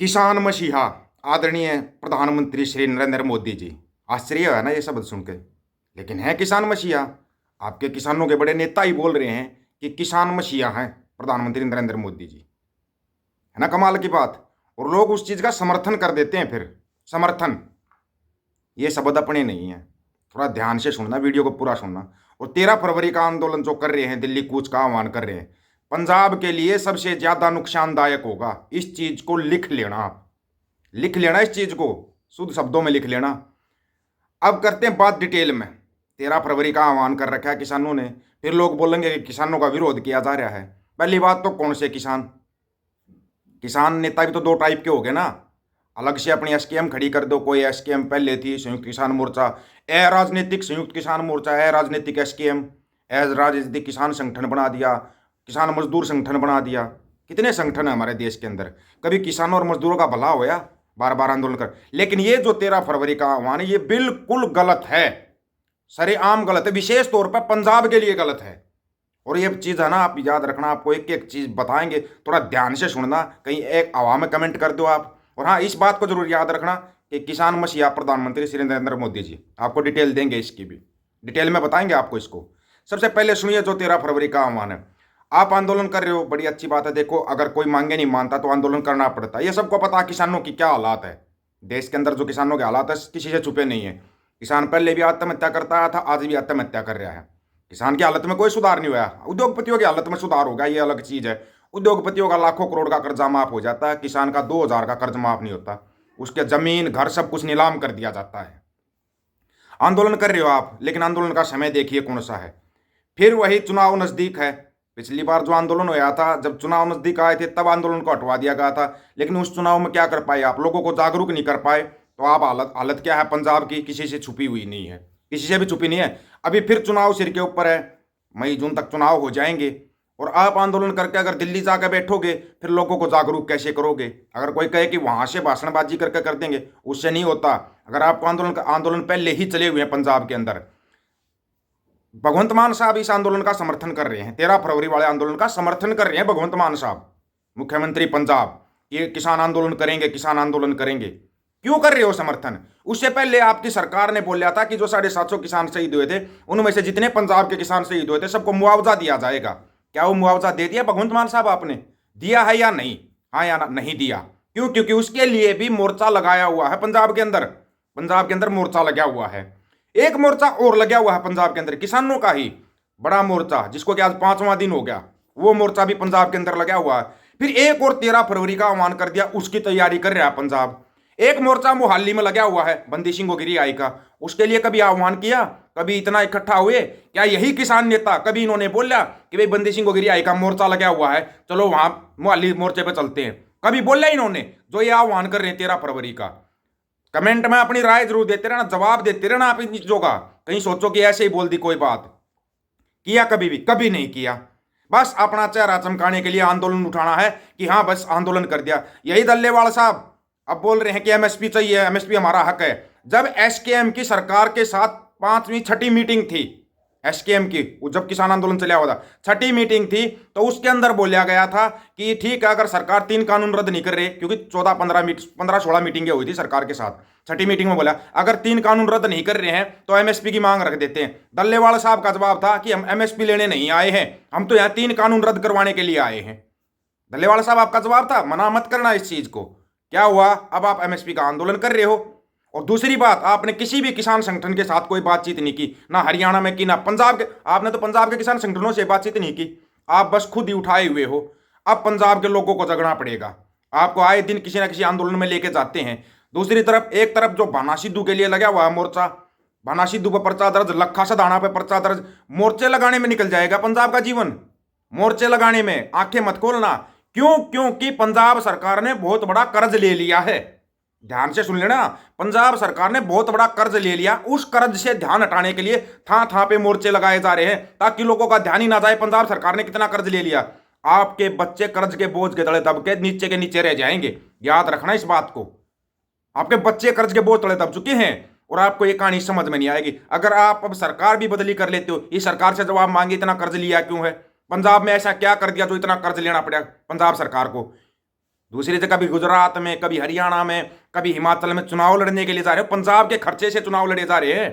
किसान मसीहा आदरणीय प्रधानमंत्री श्री नरेंद्र मोदी जी। आश्चर्य है ना ये शब्द सुन के। लेकिन है किसान मसीहा। आपके किसानों के बड़े नेता ही बोल रहे हैं कि किसान मसीहा हैं प्रधानमंत्री नरेंद्र मोदी जी। है ना कमाल की बात। और लोग उस चीज का समर्थन कर देते हैं। फिर समर्थन, ये शब्द अपने नहीं है। थोड़ा ध्यान से सुनना, वीडियो को पूरा सुनना। और 13 फरवरी का आंदोलन जो कर रहे हैं, दिल्ली कूच का आह्वान कर रहे हैं, पंजाब के लिए सबसे ज्यादा नुकसानदायक होगा। इस चीज को लिख लेना, लिख लेना, इस चीज को शुद्ध शब्दों में लिख लेना। अब करते हैं बात डिटेल में। 13 फरवरी का आह्वान कर रखा है किसानों ने। फिर लोग बोलेंगे कि किसानों का विरोध किया जा रहा है। पहली बात तो कौन से किसान? किसान नेता भी तो दो टाइप के हो गए ना। अलग से अपनी एसकेएम खड़ी कर दो। कोई एसकेएम पहले थी संयुक्त किसान मोर्चा, राजनीतिक संयुक्त किसान मोर्चा, राजनीतिक एसकेएम, राजनीतिक किसान संगठन बना दिया, किसान मजदूर संगठन बना दिया। कितने संगठन है हमारे देश के अंदर। कभी किसानों और मजदूरों का भला होया? बार बार आंदोलन कर। लेकिन ये जो 13 फरवरी का आह्वान है, ये बिल्कुल गलत है, सरेआम गलत है। विशेष तौर पर पंजाब के लिए गलत है। और ये चीज़ है ना, आप याद रखना, आपको एक एक चीज़ बताएंगे, थोड़ा ध्यान से सुनना। कहीं एक हवा में कमेंट कर दो आप। और हाँ, इस बात को जरूर याद रखना कि किसान मसीहा प्रधानमंत्री श्री नरेंद्र मोदी जी आपको डिटेल देंगे, इसकी भी डिटेल में बताएंगे आपको इसको। सबसे पहले सुनिए जो 13 फरवरी का आह्वान है। आप आंदोलन कर रहे हो, बड़ी अच्छी बात है। देखो, अगर कोई मांगे नहीं मानता तो आंदोलन करना पड़ता है। ये सबको पता है किसानों की क्या हालात है। देश के अंदर जो किसानों के हालात है किसी से छुपे नहीं है। किसान पहले भी आत्महत्या करता आया था, आज भी आत्महत्या कर रहा है। किसान की हालत में कोई सुधार नहीं हुआ। उद्योगपतियों की हालत में सुधार होगा, ये अलग चीज है। उद्योगपतियों का लाखों करोड़ का कर्जा माफ हो जाता है, किसान का 2000 का कर्ज माफ नहीं होता। उसके जमीन घर सब कुछ नीलाम कर दिया जाता है। आंदोलन कर रहे हो आप, लेकिन आंदोलन का समय देखिए कौन सा है। फिर वही चुनाव नजदीक है। पिछली बार जो आंदोलन हुआ था, जब चुनाव नजदीक आए थे, तब आंदोलन को हटवा दिया गया था। लेकिन उस चुनाव में क्या कर पाए आप? लोगों को जागरूक नहीं कर पाए। तो आप हालत हालत क्या है पंजाब की? किसी से छुपी हुई नहीं है, किसी से भी छुपी नहीं है। अभी फिर चुनाव सिर के ऊपर है। मई जून तक चुनाव हो जाएंगे। और आप आंदोलन करके अगर दिल्ली जाकर बैठोगे, फिर लोगों को जागरूक कैसे करोगे? अगर कोई कहे कि वहां से भाषणबाजी करके कर देंगे, उससे नहीं होता। अगर आपको आंदोलन पहले ही चले हुए हैं पंजाब के अंदर। भगवंत मान साहब इस आंदोलन का समर्थन कर रहे हैं, 13 फरवरी वाले आंदोलन का समर्थन कर रहे हैं भगवंत मान साहब, मुख्यमंत्री पंजाब। ये किसान आंदोलन करेंगे, किसान आंदोलन करेंगे। क्यों कर रहे हो समर्थन? उससे पहले आपकी सरकार ने बोला था कि जो 750 किसान शहीद हुए थे, उनमें से जितने पंजाब के किसान शहीद हुए थे सबको मुआवजा दिया जाएगा। क्या वो मुआवजा दे दिया भगवंत मान साहब? आपने दिया है या नहीं? हाँ या नहीं दिया? क्यों? क्योंकि उसके लिए भी मोर्चा लगाया हुआ है पंजाब के अंदर। पंजाब के अंदर मोर्चा लगा हुआ है। एक मोर्चा और लगा हुआ है पंजाब के अंदर, किसानों का ही बड़ा मोर्चा, जिसको कि आज 5वां दिन हो गया। वो मोर्चा भी पंजाब के अंदर लगा हुआ है। फिर एक और 13 फरवरी का आह्वान कर दिया, उसकी तैयारी कर रहा है पंजाब। एक मोर्चा मोहाली में लगा हुआ है बंदी सिंह गोगिरी का। उसके लिए कभी आह्वान किया? कभी इतना इकट्ठा हुए? क्या यही किसान नेता कभी इन्होंने बोला कि भाई बंदी सिंह गोगिरी का मोर्चा लगा हुआ है, चलो वहां मोहाली मोर्चे पे चलते हैं? कभी बोला इन्होंने? जो ये आह्वान कर रहे हैं 13 फरवरी का। कमेंट में अपनी राय जरूर देते रहना, जवाब देते रहना आप इन चीजों का। कहीं सोचो कि ऐसे ही बोल दी कोई बात। किया कभी भी? कभी नहीं किया। बस अपना चेहरा चमकाने के लिए आंदोलन उठाना है कि हाँ बस आंदोलन कर दिया। यही दल्लेवाल साहब अब बोल रहे हैं कि एमएसपी चाहिए, एमएसपी हमारा हक है। जब एसकेएम की सरकार के साथ 5वीं 6ठी मीटिंग थी एसकेएम की, जब किसान आंदोलन चला हुआ था, 6ठी मीटिंग थी, तो उसके अंदर बोला गया था कि ठीक है अगर सरकार 3 कानून रद्द नहीं कर रही, क्योंकि 15-16 मीटिंगें हुई थी सरकार के साथ। 6ठी मीटिंग में बोला अगर 3 कानून रद्द नहीं कर रहे हैं तो एमएसपी की मांग रख देते हैं। दल्लेवाल साहब का जवाब था कि हम एमएसपी लेने नहीं आए हैं, हम तो यहाँ 3 कानून रद्द करवाने के लिए आए हैं। दल्लेवाल साहब आपका जवाब था, मना मत करना इस चीज को। क्या हुआ? अब आप एमएसपी का आंदोलन कर रहे हो। और दूसरी बात, आपने किसी भी किसान संगठन के साथ कोई बातचीत नहीं की, ना हरियाणा में की, ना पंजाब के। आपने तो पंजाब के किसान संगठनों से बातचीत नहीं की, आप बस खुद ही उठाए हुए हो। अब पंजाब के लोगों को जगना पड़ेगा। आपको आए दिन किसी ना किसी आंदोलन में लेके जाते हैं। दूसरी तरफ, एक तरफ जो भाना सिद्धू के लिए लगा हुआ है मोर्चा, भाना सिद्धू पर पर्चा दर्ज, लखा सदाना पे पर्चा दर्ज। मोर्चे लगाने में निकल जाएगा पंजाब का जीवन। मोर्चे लगाने में आंखें मत खोलना। क्यों? क्योंकि पंजाब सरकार ने बहुत बड़ा कर्ज ले लिया है। ध्यान से सुन लेना, पंजाब सरकार ने बहुत बड़ा कर्ज ले लिया। उस कर्ज से ध्यान हटाने के लिए थां थां पे मोर्चे लगाए जा रहे हैं, ताकि लोगों का ध्यान ही ना जाए पंजाब सरकार ने कितना कर्ज ले लिया। आपके बच्चे कर्ज के बोझ के तले दब के नीचे के नीचे रह जाएंगे। याद रखना इस बात को। आपके बच्चे कर्ज के बोझ तले दब चुके हैं और आपको ये कहानी समझ में नहीं आएगी। अगर आप अब सरकार भी बदली कर लेते हो, इस सरकार से जवाब मांगे इतना कर्ज लिया क्यों है? पंजाब में ऐसा क्या कर दिया जो इतना कर्ज लेना पड़ा पंजाब सरकार को? दूसरी जगह कभी गुजरात में, कभी हरियाणा में, कभी हिमाचल में चुनाव लड़ने के लिए जा रहे हो। पंजाब के खर्चे से चुनाव लड़े जा रहे हैं,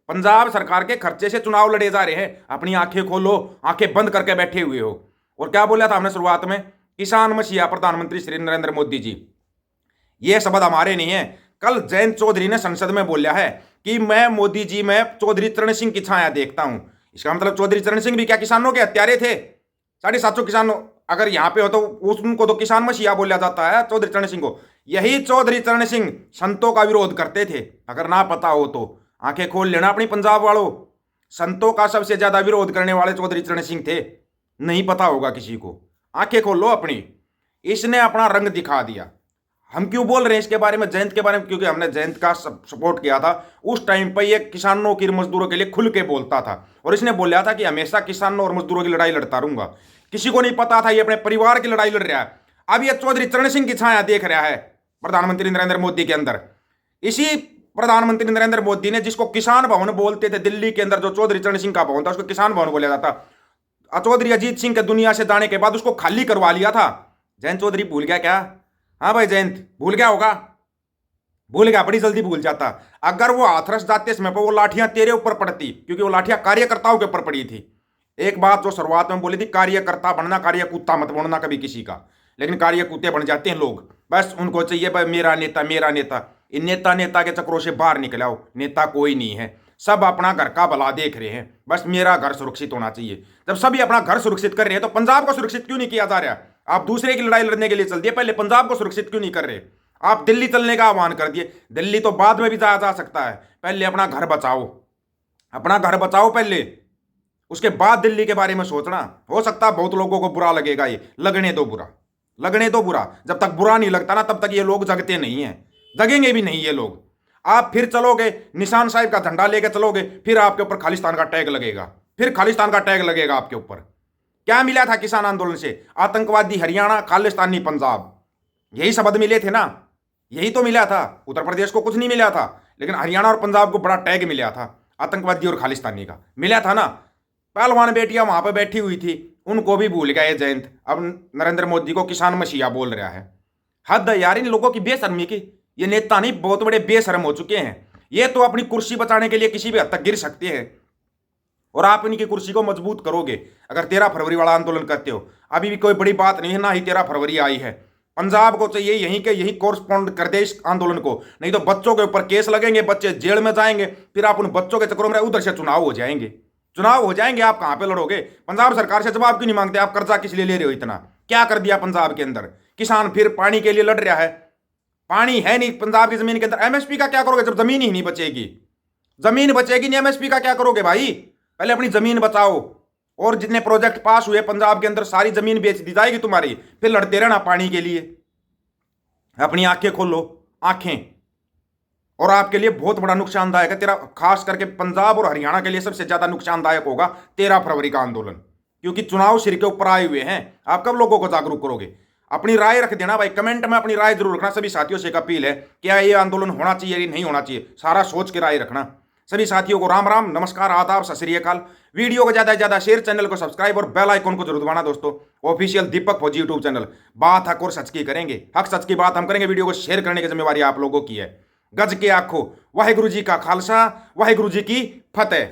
पंजाब सरकार के खर्चे से चुनाव लड़े जा रहे हैं। अपनी आंखें खोलो, आंखें बंद करके बैठे हुए हो। और क्या बोला था हमने शुरुआत में, किसान मसीहा प्रधानमंत्री श्री नरेंद्र मोदी जी। ये शब्द हमारे नहीं है, कल जयंत चौधरी ने संसद में बोला है कि मैं मोदी जी में चौधरी चरण सिंह की छाया देखता हूं। इसका मतलब चौधरी चरण सिंह भी क्या किसानों के हत्यारे थे? 750 किसानों अगर यहां पे हो तो उनको तो किसान मसीहा बोला जाता है चौधरी चरण सिंह को। यही चौधरी चरण सिंह संतों का विरोध करते थे। अगर ना पता हो तो आंखें खोल लेना अपनी पंजाब वालों। संतों का सबसे ज्यादा विरोध करने वाले चौधरी चरण सिंह थे। नहीं पता होगा किसी को, आंखें खोल लो अपनी। इसने अपना रंग दिखा दिया। हम क्यों बोल रहे हैं इसके बारे में, जयंत के बारे में? क्योंकि हमने जयंत का सपोर्ट किया था। उस टाइम पर ये किसानों की, मजदूरों के लिए खुल के बोलता था और इसने बोला था कि हमेशा किसानों और मजदूरों की लड़ाई लड़ता रहूंगा। किसी को नहीं पता था ये अपने परिवार की लड़ाई लड़ रहा है। अब ये चौधरी चरण सिंह की छाया देख रहा है प्रधानमंत्री नरेंद्र मोदी के अंदर। इसी प्रधानमंत्री नरेंद्र मोदी ने, जिसको किसान भवन बोलते थे दिल्ली के अंदर, जो चौधरी चरण सिंह का भवन था उसको किसान भवन बोला जाता। चौधरी अजीत सिंह के दुनिया से जाने के बाद उसको खाली करवा लिया था। जयंत चौधरी भूल गया क्या? हाँ भाई जयंत भूल गया होगा, भूल गया, बड़ी जल्दी भूल जाता। अगर वो हाथरस जाते समय पर वो लाठियां तेरे ऊपर पड़ती, क्योंकि वो लाठियां कार्यकर्ताओं के ऊपर पड़ी थी। एक बात जो शुरुआत में बोली थी, कार्यकर्ता बनना, कार्यकुत्ता मत बनना कभी किसी का। लेकिन कार्यकुत्ते बन जाते हैं लोग, बस उनको चाहिए भाई मेरा नेता, मेरा नेता। इन नेता के चक्रों से बाहर निकल आओ। नेता कोई नहीं है, सब अपना घर का भला देख रहे हैं, बस मेरा घर सुरक्षित होना चाहिए। जब सभी अपना घर सुरक्षित कर रहे हैं तो पंजाब को सुरक्षित क्यों नहीं किया जा रहा? आप दूसरे की लड़ाई लड़ने के लिए चल दिए, पहले पंजाब को सुरक्षित क्यों नहीं कर रहे? आप दिल्ली चलने का आह्वान कर दिए। दिल्ली तो बाद में भी जाया जा सकता है, पहले अपना घर बचाओ, अपना घर बचाओ पहले, उसके बाद दिल्ली के बारे में सोचना। हो सकता है बहुत लोगों को बुरा लगेगा, ये लगने दो बुरा, लगने दो बुरा। जब तक बुरा नहीं लगता ना तब तक ये लोग जगते नहीं है, जगेंगे भी नहीं ये लोग। आप फिर चलोगे निशान साहिब का झंडा लेकर चलोगे, फिर आपके ऊपर खालिस्तान का टैग लगेगा, फिर खालिस्तान का टैग लगेगा आपके ऊपर। क्या मिला था किसान आंदोलन से? आतंकवादी हरियाणा, खालिस्तानी पंजाब, यही शब्द मिले थे ना, यही तो मिला था। उत्तर प्रदेश को कुछ नहीं मिला था, लेकिन हरियाणा और पंजाब को बड़ा टैग मिला था, आतंकवादी और खालिस्तानी का मिला था ना। पहलवान बेटियां वहां पर बैठी हुई थी, उनको भी भूल गया ये जयंत। अब नरेंद्र मोदी को किसान मसीहा बोल रहा है। हद है यार इन लोगों की बेशर्मी की। ये नेता नहीं, बहुत बड़े बेशर्म हो चुके हैं। ये तो अपनी कुर्सी बचाने के लिए किसी भी हद तक गिर सकते हैं, और आप इनकी कुर्सी को मजबूत करोगे अगर 13 फरवरी वाला आंदोलन करते हो। अभी भी कोई बड़ी बात नहीं है, ना ही 13 फरवरी आई है। पंजाब को चाहिए यहीं के यहीं कोरस्पॉन्ड कर दे इस आंदोलन को, नहीं तो बच्चों के ऊपर केस लगेंगे, बच्चे जेल में जाएंगे, फिर आप उन बच्चों के चक्करों में उधर से चुनाव हो जाएंगे, चुनाव हो जाएंगे। आप कहां पे लड़ोगे? पंजाब सरकार से जवाब क्यों नहीं मांगते? आप कर्जा किस लिए ले रहे हो? इतना क्या कर दिया पंजाब के अंदर? किसान फिर पानी के लिए लड़ रहा है, पानी है नहीं पंजाब की जमीन के अंदर। एमएसपी का क्या करोगे जब जमीन ही नहीं बचेगी? जमीन बचेगी नहीं, एमएसपी का क्या करोगे भाई? पहले अपनी जमीन बचाओ, और जितने प्रोजेक्ट पास हुए पंजाब के अंदर सारी जमीन बेच दी जाएगी तुम्हारी, फिर लड़ते रहना पानी के लिए। अपनी आंखें खोलो, आंखें। और आपके लिए बहुत बड़ा नुकसानदायक है तेरा, खास करके पंजाब और हरियाणा के लिए सबसे ज्यादा नुकसानदायक होगा 13 फरवरी का आंदोलन, क्योंकि चुनाव सिर के ऊपर आए हुए हैं। आप कब लोगों को जागरूक करोगे? अपनी राय रख देना भाई, कमेंट में अपनी राय जरूर रखना। सभी साथियों से एक अपील है, क्या ये आंदोलन होना चाहिए या नहीं होना चाहिए, सारा सोच के राय रखना। सभी साथियों को राम राम, नमस्कार, आदाब, सत श्री अकाल। वीडियो को ज्यादा से ज्यादा शेयर, चैनल को सब्सक्राइब और बेल आइकन को जरूर दबाना दोस्तों। ऑफिशियल दीपक फौजी यूट्यूब चैनल, बात हक और सच की करेंगे, हक सच की बात हम करेंगे। वीडियो को शेयर करने की जिम्मेवारी आप लोगों की है। गज के आखो, वाहेगुरु जी का खालसा, वाहेगुरु जी की फतेह।